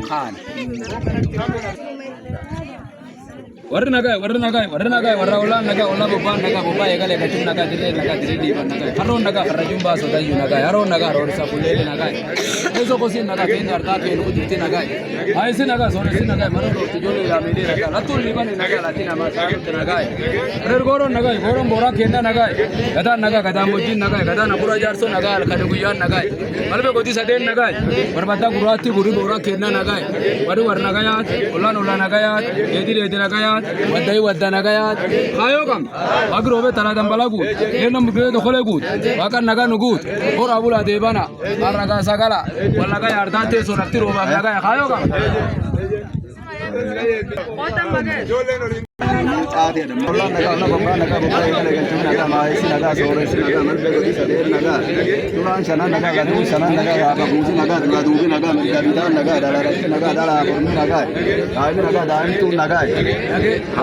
Khan. Warna nagai, warna ulang nagai, ulang beban nagai, kacung nagai, diri di ban nagai. Haron nagai, harajumba soda yu nagai, haron nagai, haron sapulele nagai. Eso kosin nagai, kini arta kini ujuti nagai. Aisi nagai, sore si nagai, maru tujole lamili nagai. Latul liban nagai, latin ama sarut nagai. Goron nagai, goron borak kena nagai. Gada mujin nagai, gada napura jarso nagai, kaduguyan nagai. Malbe kodi saden nagai. Berbata kurati buri borak kena nagai. Baru warna gayat, ulan nagayat, edil nagayat. Wadai wadda nagayat ayo kam agro be taladam balagu enam gre do khole gut wakan naga nugut or abula debana araga sagala wala ga yardate so rakti roba naga ayo kam Allah naga Allah bamba naga bamba naga mai naga sore naga malbe godi sader naga tulan sana naga gadu sana naga ba buji naga gadu bi naga bida naga dala naga dala burmi naga ai naga dan tu naga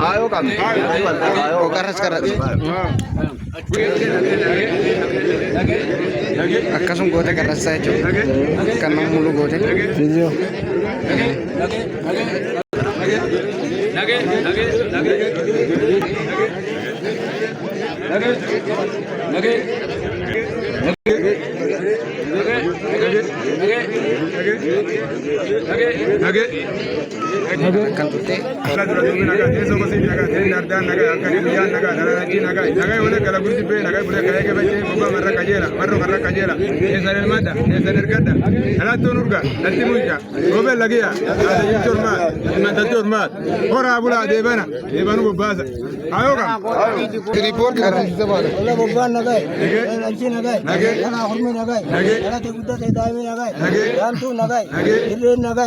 ayo kam ayo karas akasum gote karas saya cok kanang mulu gote video Nage kan putih naga eso ko sin naga nardan naga akariyan naga darati naga wala kala gurti pe naga bule kaya ke bache baba marra kajera esa el mada esa el gada ala to nurga natti muja robe lagiya ada yitorma mata torma ora bula debanu basa ayo kam report kar wala baba naga anchi naga ala horme naga ala te gudda te daime naga rantu naga irre naga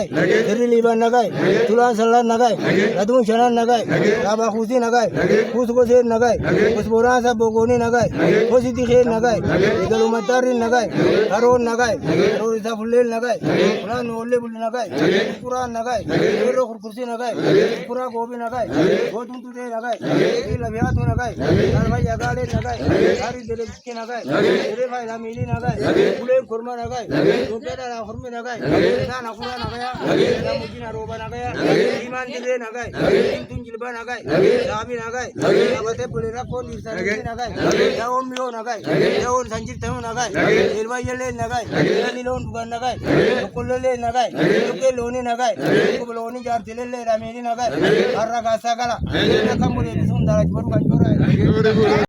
irre liban naga tulan salan nagai adun shanan nagai aba khusi nagai khus ko se nagai us bora sa bogoni nagai khositi khe nagai egalu matarin nagai haron nagai ro isa fulel nagai quran olle bul nagai quran nagai ro kursi nagai pura gobi nagai godun tu de nagai ila biya tu nagai ar bhai agale nagai ari dele ke nagai ere bhai ramili nagai fulen kurma nagai dokera na horme nagai na khura nagai na mujina roba nagai iman dile nagai tun jilba nagai sabi nagai abate bulera kon dirsa nagai yaom mio nagai yaon sanjit tamu nagai ilwa yele nagai lilon bugan nagai kollele nagai ke loni nagai ko loni jar dilele rameni nagai arraga sagala nakamure sundara baru kanjora